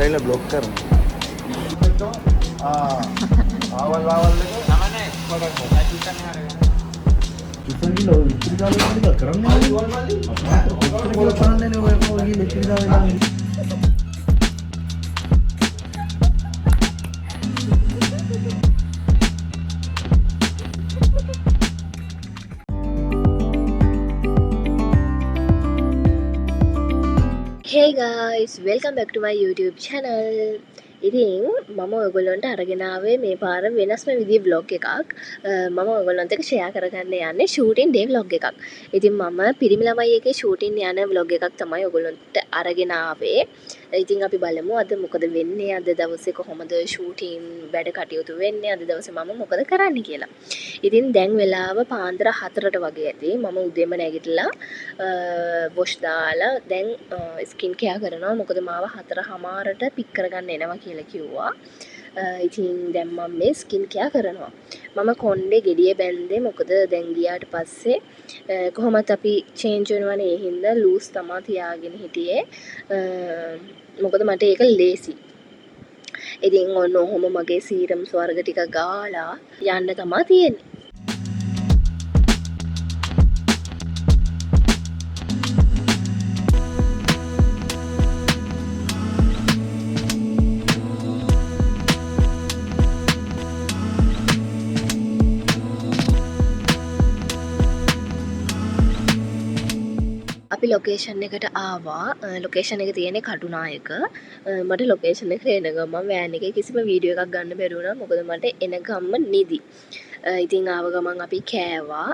ඇවිල්ලා බ්ලොක් කරනවා. ආවල් නමනේ පොඩක් ඇචුටන් හරගෙන. ඉතින්ගිලෝ ඉතිරිදාලා ඉන්න එක කරන්නේ. ආවල් මල්ලි. අපිට බලන්නේ ඔය කොහොමද ඉතිරිදාලා ඉන්නේ. Hey guys, welcome back to my YouTube channel. ඉතින් මම ඔයගොල්ලන්ට අරගෙන ආවේ මේ පාර වෙනස්ම විදිහේ vlog එකක්. මම ඔයගොල්ලන්ට එක share කරගන්න යන්නේ shooting day vlog එකක්. ඉතින් මම පිරිමි ළමයි එකේ shooting යන vlog එකක් තමයි ඔයගොල්ලන්ට අරගෙන ආවේ. ඉතින් අපි බලමු අද මොකද වෙන්නේ, අද දවසේ කොහොමද shooting වැඩ කටයුතු වෙන්නේ, අද දවසේ මම මොකද කරන්න කියලා. ඉතින් දැන් වෙලාව පාන්දර 4ට වගේ ඇති. මම උදේම නැගිටලා wash දාලා දැන් skin care කරනවා. මොකද මාව 4:00ට පික් කරගන්න එනවා කියලා කිව්වා. ඉතින් දැන් මම මේ ස්කින් කෙයා කරනවා. මම කොණ්ඩේ ගෙඩිය බැන්දේ මොකද දැන් ගියාට පස්සේ කොහොමත් අපි චේන්ජ් වෙනවනේ. ඒ හින්දා ලූස් තමා තියාගෙන හිටියේ. මොකද මට ඒක ලේසි. ඉතින් ඔන්න ඔහොම මගේ සීරම් ස්වර්ග ටික ගාලා යන්න තමා තියෙන්නේ. අපි ලොකේෂන් එකට ආවා. ලොකේෂන් එක තියෙන්නේ කටුනායක. මට ලොකේෂන් එකට එන ගමන් වෑන් එකේ කිසිම වීඩියෝ එකක් ගන්න බැරි වුණා. මොකද මට එන ගම්ම නිදි. ඉතින් ආව ගමන් අපි කෑවා.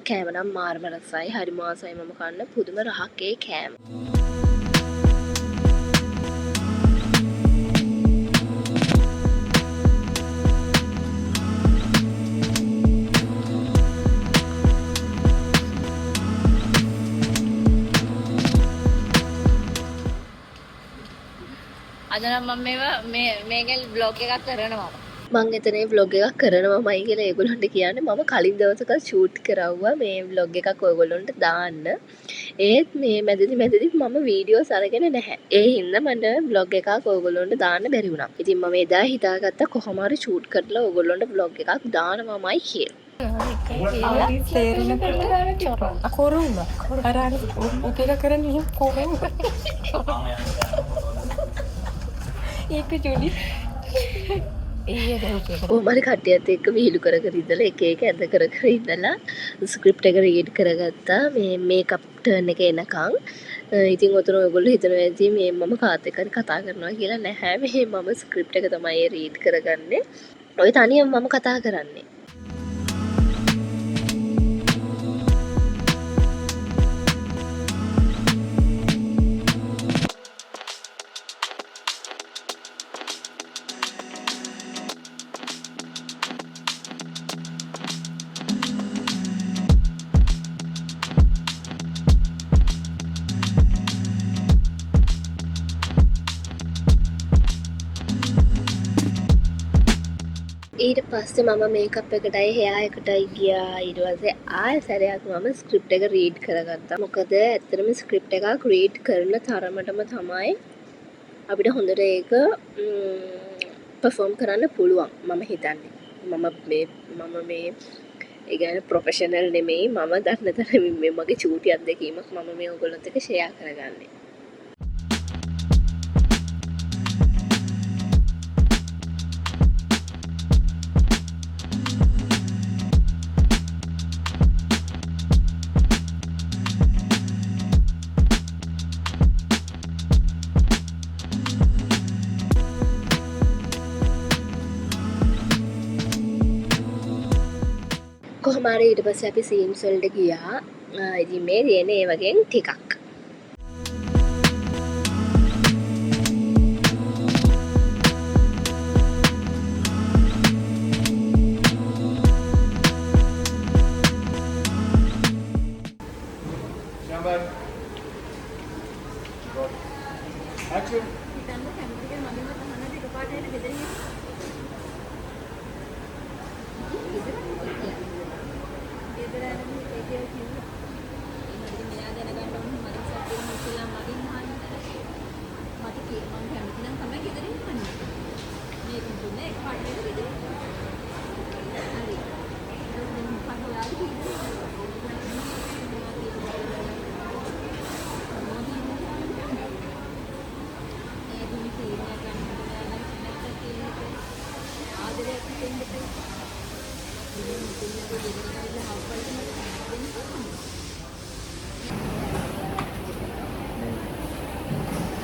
කෑම නම් මාර්ම රසයි. හරිම ආසයි මම කන්න. පුදුම රහක් ඒ කෑම. අද නම් මම මේකෙන් බ්ලොග් එකක් කරනවා. මං එතනේ vlog එකක් කරනවාමයි කියලා ඒගොල්ලන්ට කියන්නේ. මම කලින් දවසක shoot කරවුවා මේ vlog එකක් ඔයගොල්ලන්ට දාන්න. ඒත් මේ මැදදි මම වීඩියෝස් අරගෙන නැහැ. ඒ හින්දා මට vlog එකක් ඔයගොල්ලන්ට දාන්න බැරි වුණා. ඉතින් මම එදා හිතාගත්තා කොහොම හරි shoot කරලා ඔයගොල්ලන්ට vlog එකක් දානවාමයි කියලා. කොහොමරි කට්ටියත් එක්ක විහිළු කර කර ඉඳලා එක එක ඇද කර කර ඉඳලා ස්ක්‍රිප්ට් එක රීඩ් කරගත්තා මේ මේකප් ටර්න් එක එනකන්. ඉතින් ඔතන ඔයගොල්ලෝ හිතනවා ඇති මේ මම කාත් එක්ක කතා කරනවා කියලා. නැහැ, මේ මම ස්ක්‍රිප්ට් එක තමයි රීඩ් කරගන්නේ. ඔය තනියම මම කතා කරන්නේ. ඊට පස්සේ මම මේකප් එකටයි හෙයා එකටයි ගියා. ඊට පස්සේ ආයෙ සැරයක් මම ස්ක්‍රිප්ට් එක රීඩ් කරගත්තා. මොකද ඇත්තටම ස්ක්‍රිප්ට් එකක් රීඩ් කරන තරමටම තමයි අපිට හොඳට ඒක පර්ෆෝම් කරන්න පුළුවන් මම හිතන්නේ. මම මේ ඒ කියන්නේ ප්‍රොෆෙෂනල් නෙමෙයි. මම දන්න තරමින් මේ මගේ චූටි අත්දැකීමක් මම මේ ඔයගොල්ලොත් එක්ක ෂෙයා කරගන්නේ. කොහොම හරි ඊට පස්සේ අපි සීන්ස් වලට ගියා. ඉතින් මේ තියෙන්නේ ඒ වගේ ටිකක්. Action.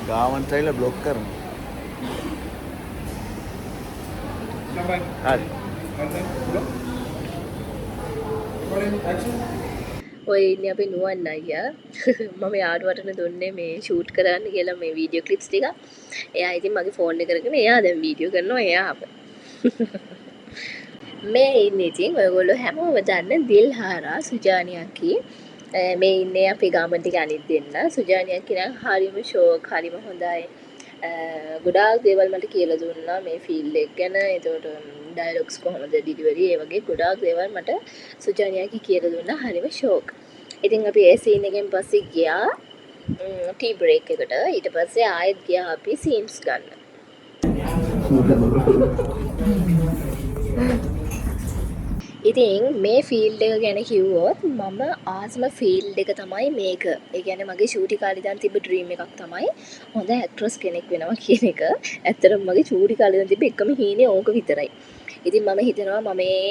ගාමන්ට් ඇවිල්ලා බ්ලොක් කරනවා. හරි. ඔය ඉන්නේ අපේ නුවන් අයියා. මම යාළුවටනේ දුන්නේ මේ ෂූට් කරන්න කියලා මේ වීඩියෝ ක්ලිප්ස් ටික. එයා ඉතින් මගේ ෆෝන් එක කරගෙන එයා දැන් වීඩියෝ කරනවා එයාව. මේ ඉන්නේ ඉතින් ඔයගොල්ලෝ හැමෝම දන්න දිල්හාරා සුජානියකි. මේ ඉන්නේ අපේ ගාමන්ට් ටික අනිත් දෙන්න. සුජානියකි නම් හරිම ෂෝක් හරිම හොඳයි. ගොඩාක් දේවල් මට කියලා දුන්නා මේ ෆීල්ඩ් එක ගැන. ඒතකොට ඩයලොග්ස් කොහොමද ඩිලිවරි ඒ වගේ ගොඩාක් දේවල් මට සුජානියකි කියලා දුන්නා. හරිම ෂෝක්. ඉතින් අපි ඒ සීන් එකෙන් පස්සේ ගියා ටී බ්‍රේක් එකට. ඊට පස්සේ ආයෙත් ගියා අපි සීන්ස් ගන්න. ඉතින් මේ ෆීල්ඩ් එක ගැන කිව්වොත් මම ආසම ෆීල්ඩ් එක තමයි මේක. ඒ කියන්නේ මගේ ෂූටි කාලේ ඉඳන් තිබ්බ ඩ්‍රීම් එකක් තමයි හොඳ ඇක්ට්‍රස් කෙනෙක් වෙනවා කියන එක. ඇත්තටම මගේ ෂූටි කාලේ ඉඳන් තිබ්බ එකම හීනේ ඕක විතරයි. ඉතින් මම හිතනවා මම මේ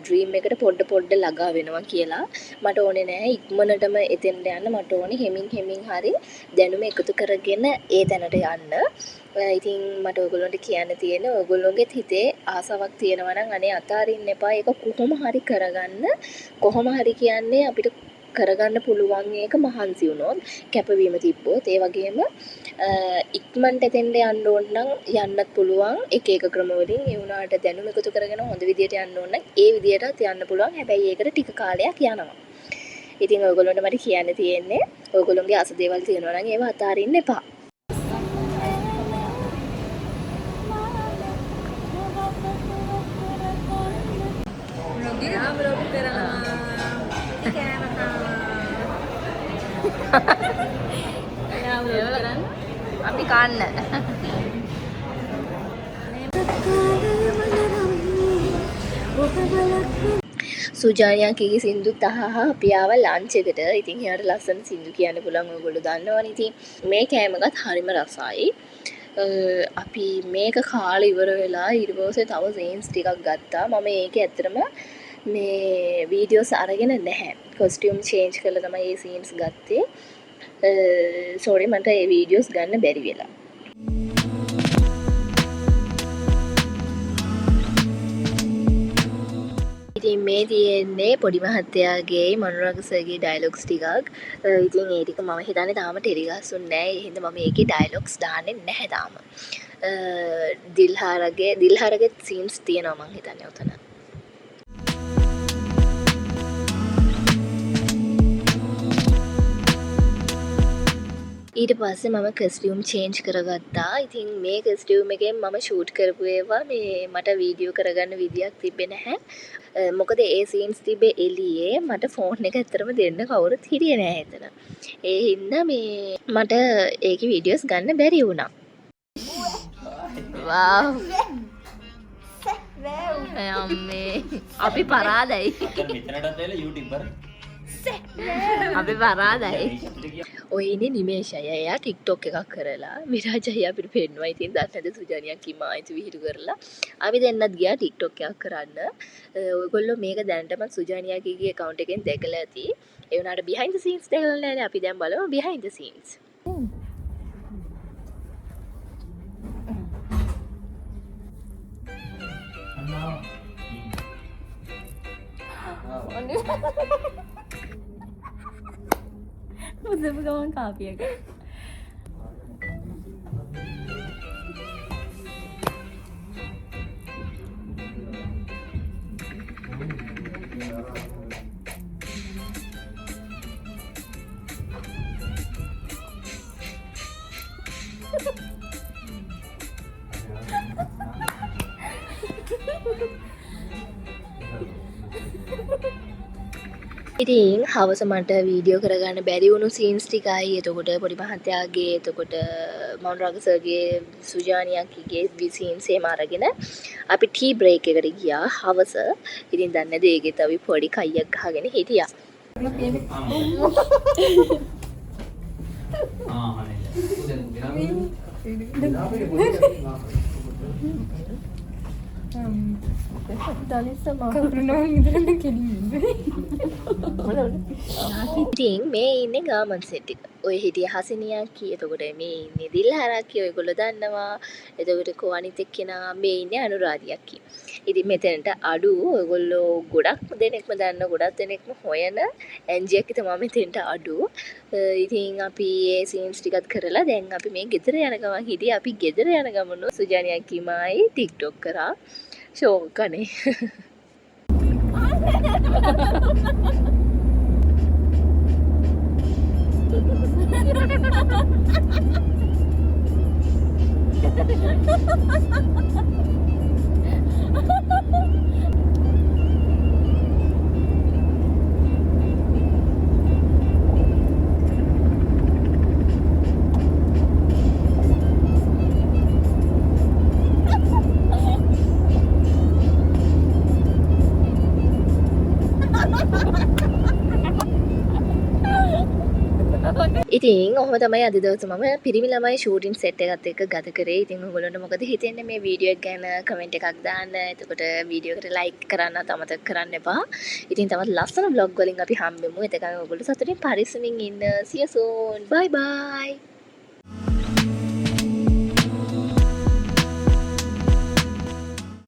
ඩ්‍රීම් එකට පොඩ්ඩ ළඟා වෙනවා කියලා. මට ඕනේ නෑ ඉක්මනටම එතෙන්ට යන්න. මට ඕනේ හෙමින් හරි දැනුම එකතු කරගෙන ඒ තැනට යන්න. ඉතින් මට ඔයගොල්ලන්ට කියන්න තියෙන ඔයගොල්ලෝගෙත් හිතේ ආසාවක් තියෙනවා නම් අනේ අතාරින්න එපා. ඒක කොහොම හරි කරගන්න. කොහොම හරි කියන්නේ අපිට කරගන්න පුළුවන් එක මහන්සි වුණොත් කැපවීම තිබ්බොත් ඒ වගේම ඉක්මනට එතෙන්ට යන්න ඕන නම් යන්නත් පුළුවන් එක ක්‍රම වලින්. ඒ වුණාට දැනුම එකතු කරගෙන හොඳ විදියට යන්න ඕන නම් ඒ විදියටත් යන්න පුළුවන්. හැබැයි ඒකට ටික කාලයක් යනවා. ඉතින් ඔයගොල්ලන්ට මට කියන්න තියෙන්නේ ඔයගොල්ලෝගේ ආස දේවල් තියෙනවා නම් ඒවා අතාරින්න එපා. අපි කන්න සුජානියකගේ සින්දු තහහ අපි ආව ලන්ච් එකට. ඉතින් එයාට ලස්සන සින්දු කියන්න පුළුවන් ඔයගොල්ලෝ දන්නවනේ. ඉතින් මේ කෑමකත් හරිම රසයි. අපි මේක කාලේ ඉවර වෙලා ඊට පස්සේ තව සීන්ස් ටිකක් ගත්තා. මම ඒක ඇත්තටම මේ වීඩියෝස් අරගෙන නැහැ. කොස්ටියුම් චේන්ජ් කරලා තමයි මේ සීන්ස් ගත්තේ. සෝරි මට ඒ වීඩියෝස් ගන්න බැරි වෙලා. ඉතින් මේ තියෙන්නේ පොඩි මහත්තයාගේ මනෝරාග සර්ගේ ඩයලොග්ස් ටිකක්. ඉතින් ඒ ටික මම හිතන්නේ තාම ටෙලිකාස්ට් නැහැ. ඒ හින්දා මම ඒකේ ඩයලොග්ස් දාන්නේ නැහැ තාම. දිල්හාරගේ සීන්ස් තියෙනවා මං හිතන්නේ උතන. ඊට පස්සේ මම කස්ටියුම් චේන්ජ් කරගත්තා. ඉතින් මේ කස්ටියුම් එකෙන් මම ෂූට් කරපු ඒවා මේ මට වීඩියෝ කරගන්න විදියක් තිබ්බේ නැහැ. මොකද ඒ සීන්ස් තිබ්බේ එළියේ. මට ෆෝන් එක ඇත්තටම දෙන්න කවුරුත් හිටියේ නැහැ එතන. ඒ හින්දා මේ මට ඒකේ වීඩියෝස් ගන්න බැරි වුණා. වාව් අම්මේ අපි පරාදයි. මෙතනටත් ඇවිල්ලා YouTuber අපි පරාදයි. ඔය ඉන්නේ නිමේෂය. එයා TikTok එකක් කරලා විරාජය අපිට පෙන්වයි. ඉතින් දන්නේ නැද සුජානියක් කිමායිතු විහිළු කරලා අපි දෙන්නත් ගියා TikTok එකක් කරන්න. ඔයගොල්ලෝ මේක දැනටමත් සුජානියාගේ account එකෙන් දැකලා ඇති. ඒ වුණාට behind the scenes දැකලා නැහැ. අපි දැන් බලමු behind the scenes. මුදපු ගමන් කාපි එක. ඉතින් හවස මට වීඩියෝ කරගන්න බැරි වුණු සීන්ස් ටිකයි. එතකොට පොඩි මහත්තයාගේ එතකොට මනෝරාග සර්ගේ සුජානියක්ගේ සීන්ස් එහෙම අරගෙන අපි ටී බ්‍රේක් එකට ගියා හවස. ඉතින් දන්නේ නැද ඒකෙත් අපි පොඩි කයියක් ගහගෙන හිටියා. ඉතින් මේ ඉන්නේ ගාමන් සෙට් එක. ඔය හිටිය හසිනියා කී. එතකොට මේ ඉන්නේ දිල්හරා කී. ඔයගොල්ලෝ දන්නවා. එතකොට කෝ අනිත් එක්කෙනා මේ ඉන්නේ අනුරාධියක් කී. ඉතින් මෙතනට අඩු ඔයගොල්ලෝ ගොඩක් දෙනෙක්ම දන්න ගොඩක් දෙනෙක්ම හොයන ඇන්ජියක් තමයි මෙතනට අඩු. ඉතින් අපි ඒ සීන්ස් ටිකත් කරලා දැන් අපි මේ ගෙදර යන ගමන් හිටියේ. අපි ගෙදර යන ගමන සුජානියා කීමයි TikTok කරා. ෂෝක් අනේ. ඉතින් ඔහොම තමයි අද දවසේ මම පිරිමි ළමයි ෂූටින් සෙට් එකත් එක්ක ගත කරේ. ඉතින් ඔයගොල්ලන්ට මොකද හිතෙන්නේ මේ වීඩියෝ එක ගැන කමෙන්ට් එකක් දාන්න. එතකොට වීඩියෝ එකට ලයික් කරන්න අමතක කරන්න එපා. ඉතින් තවත් ලස්සන vlog වලින් අපි හම්බෙමු. එතකන් ඔයගොල්ලෝ සතුටින් පරිස්සමින් ඉන්න. See you soon. Bye bye.